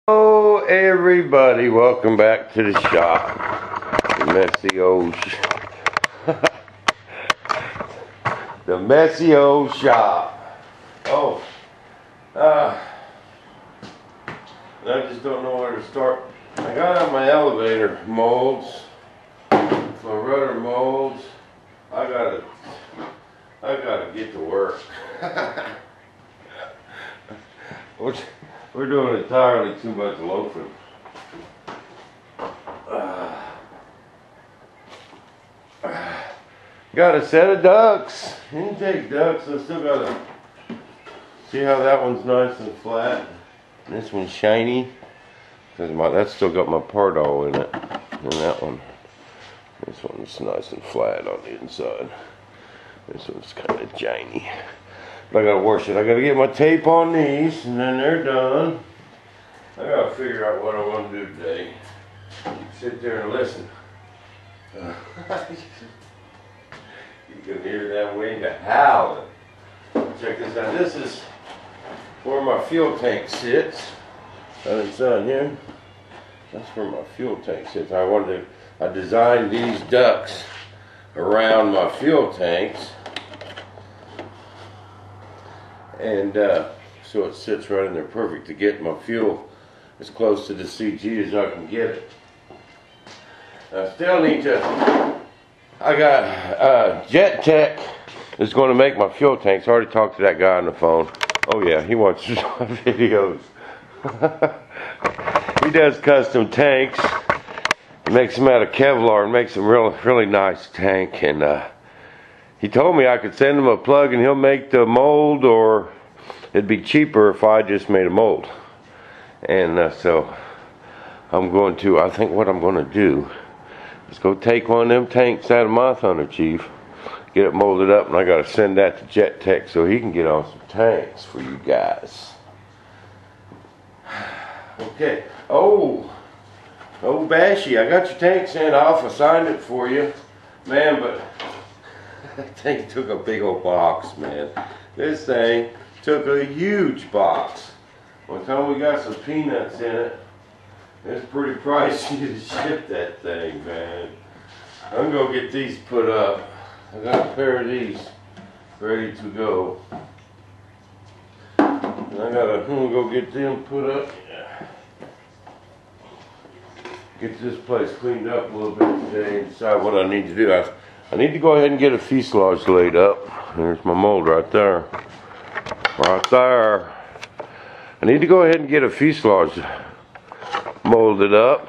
Hello everybody, welcome back to the shop. The messy old the messy old shop. Oh, I just don't know where to start. I got out my elevator molds, my rudder molds. I gotta get to work. We're doing entirely too much loafing. Got a set of ducks. Intake ducks. I still gotta see how that one's nice and flat. This one's shiny. Cause that's still got my part all in it. And that one. This one's nice and flat on the inside. This one's kind of shiny. But I gotta wash it. I gotta get my tape on these, and then they're done. I gotta figure out what I want to do today. Sit there and listen. You can hear that wind howling. Check this out. This is where my fuel tank sits. It's on here. That's where my fuel tank sits. I designed these ducts around my fuel tanks. And so it sits right in there perfect to get my fuel as close to the CG as I can get it. I still need to, I got Jet Tech is going to make my fuel tanks. I already talked to that guy on the phone. Oh yeah, he watches my videos. He does custom tanks. He makes them out of Kevlar and makes them really nice tank. And he told me I could send him a plug and he'll make the mold, or it'd be cheaper if I just made a mold. And so I think what I'm going to do is go take one of them tanks out of my thunderchief, get it molded up, and I got to send that to Jet Tech so he can get on some tanks for you guys. Okay. Oh Bashy, I got your tank sent off. I signed it for you. Man, but that thing took a big old box, man. This thing took a huge box. By the time we got some peanuts in it, it's pretty pricey to ship that thing, man. I'm gonna get these put up. I got a pair of these ready to go. And I'm gonna go get them put up. Get this place cleaned up a little bit today and decide what I need to do. I need to go ahead and get a fuselage laid up. There's my mold right there. Right there. I need to go ahead and get a fuselage molded up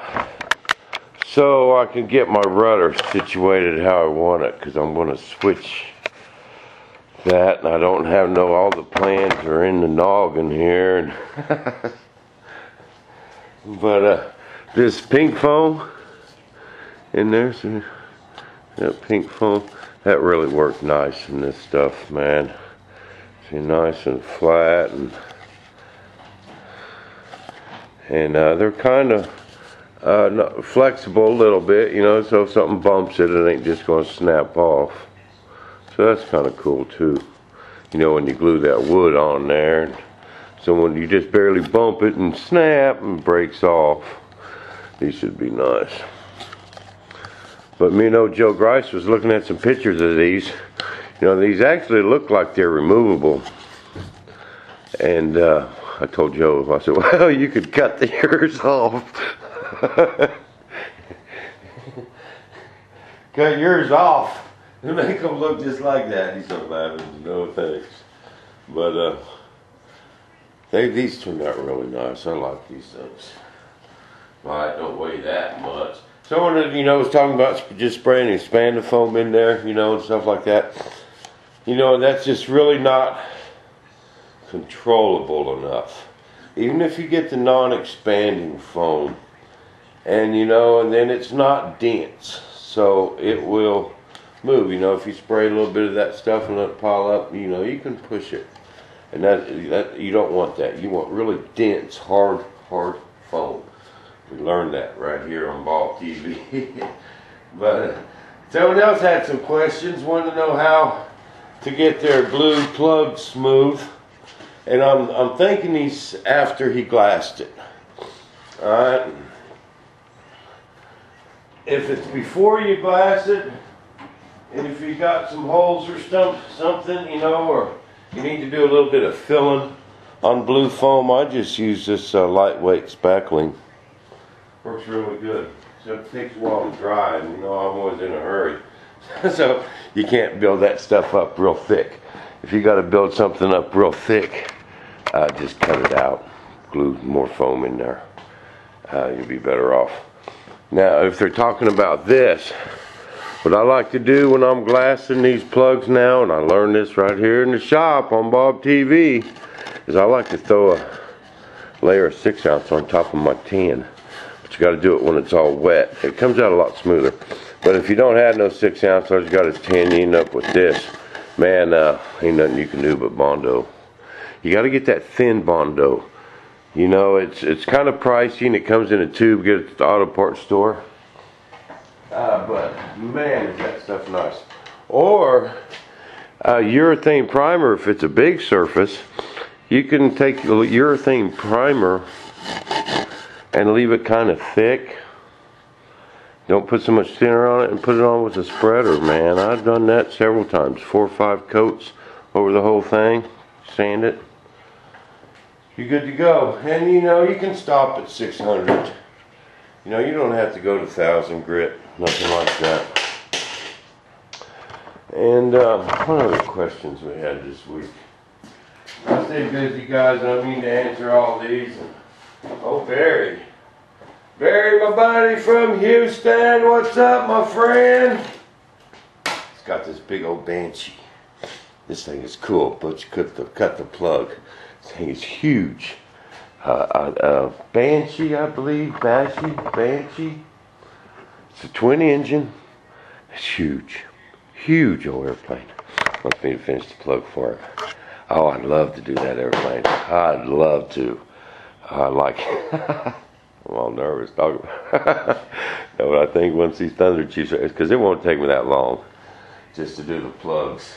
so I can get my rudder situated how I want it, because I'm going to switch that, and I don't have all the plans are in the noggin here. But this pink foam in there, so that pink foam, that really worked nice in this stuff, man. See, nice and flat, and they're kind of flexible a little bit, you know, so if something bumps it, it ain't just going to snap off. So that's kind of cool too, you know, when you glue that wood on there. And so when you just barely bump it and snap and breaks off, these should be nice. But me and old Joe Grice was looking at some pictures of these. You know, these actually look like they're removable. And I told Joe, I said, well, you could cut yours off. Cut yours off and make them look just like that. He's so laughing. No thanks. But these turned out really nice. I like these things. Well, it don't weigh that much. Someone that, you know, was talking about just spraying expander foam in there, you know, and stuff like that. You know, that's just really not controllable enough. Even if you get the non-expanding foam, and you know, and then it's not dense, so it will move. You know, if you spray a little bit of that stuff and let it pile up, you know, you can push it. And that you don't want that. You want really dense, hard foam. We learned that right here on Ball TV. But someone else had some questions, wanted to know how to get their glue plugged smooth. And I'm thinking he's after he glassed it. Alright. If it's before you glass it, and if you got some holes or something, you know, or you need to do a little bit of filling on blue foam, I just use this lightweight spackling. Works really good. So it takes a while to dry, and you know I'm always in a hurry. So you can't build that stuff up real thick. If you got to build something up real thick, just cut it out. Glue more foam in there. You'll be better off. Now, if they're talking about this, what I like to do when I'm glassing these plugs now, and I learned this right here in the shop on Bob TV, is I like to throw a layer of 6-ounce on top of my tin. But you got to do it when it's all wet. It comes out a lot smoother. But if you don't have no 6-ounce, all you got is tin. You end up with this. Man, ain't nothing you can do but Bondo. You got to get that thin Bondo. You know, it's kind of pricey, and it comes in a tube. Get it at the auto parts store. But man, is that stuff nice. Or urethane primer. If it's a big surface, you can take urethane primer and leave it kind of thick. Don't put so much thinner on it and put it on with a spreader, man. I've done that several times. 4 or 5 coats over the whole thing. Sand it. You're good to go. And you know, you can stop at 600. You know, you don't have to go to 1,000 grit. Nothing like that. And what other questions we had this week? I stay busy, guys, and I mean to answer all these. Oh, Barry. Barry, my buddy from Houston, what's up, my friend? It's got this big old Banshee. This thing is cool, but you cut the plug. This thing is huge. Banshee, I believe, Banshee. It's a twin engine. It's huge. Huge old airplane. Wants me to finish the plug for it. Oh, I'd love to do that airplane. I'd love to. I like it. I'm all nervous talking about it. No, but I think once these thunderchiefs, because it won't take me that long just to do the plugs.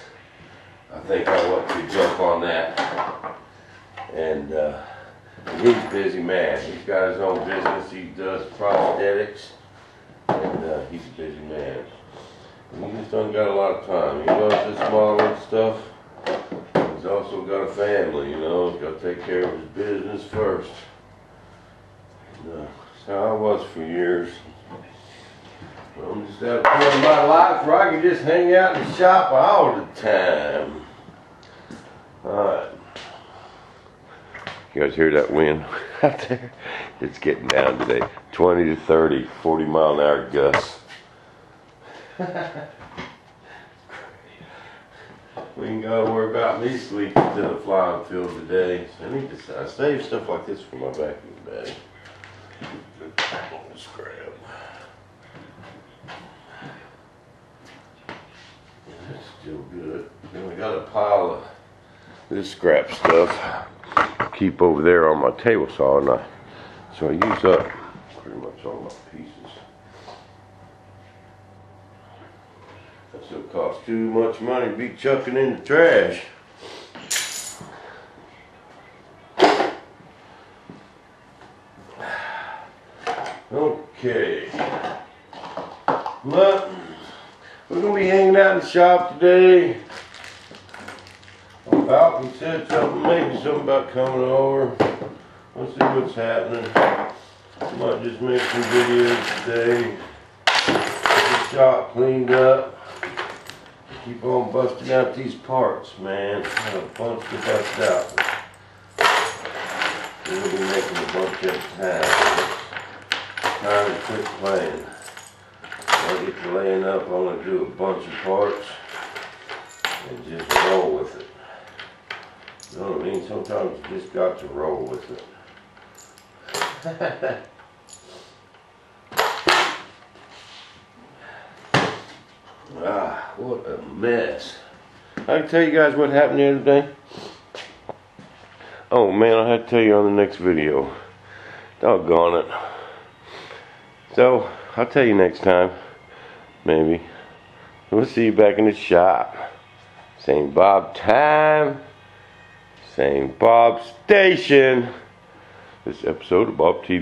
I think I want to jump on that. And he's a busy man. He's got his own business. He does prosthetics. And he's a busy man. And he just don't got a lot of time. He loves this modeling stuff. He's also got a family, you know. He's got to take care of his business first. That's how I was for years. I'm just at a point in my life where I can just hang out in the shop all the time. Alright. You guys hear that wind out there? It's getting down today. 20 to 30, 40 mile an hour gusts. We ain't got to worry about me sleeping to the flying field today. So I save stuff like this for my vacuum bag. Let's grab. That's still good. Then we got a pile of this scrap stuff. Keep over there on my table saw, and so I use up pretty much all my pieces. That still costs too much money to be chucking in the trash. Okay. Well, we're going to be hanging out in the shop today. Falcon said something, maybe something about coming over. Let's see what's happening. I might just make some videos today. Get the shop cleaned up. Keep on busting out these parts, man. I have a bunch to bust out. We'll be making a bunch at a time. Time to quit playing. When I get to laying up, I'm going to do a bunch of parts and just roll with it. You know what I mean? Sometimes you just got to roll with it. What a mess. I can tell you guys what happened the other day. Oh man, I had to tell you on the next video. Doggone it. So, I'll tell you next time. Maybe. We'll see you back in the shop. Same Bob time. Same Bob station. This episode of Bob TV.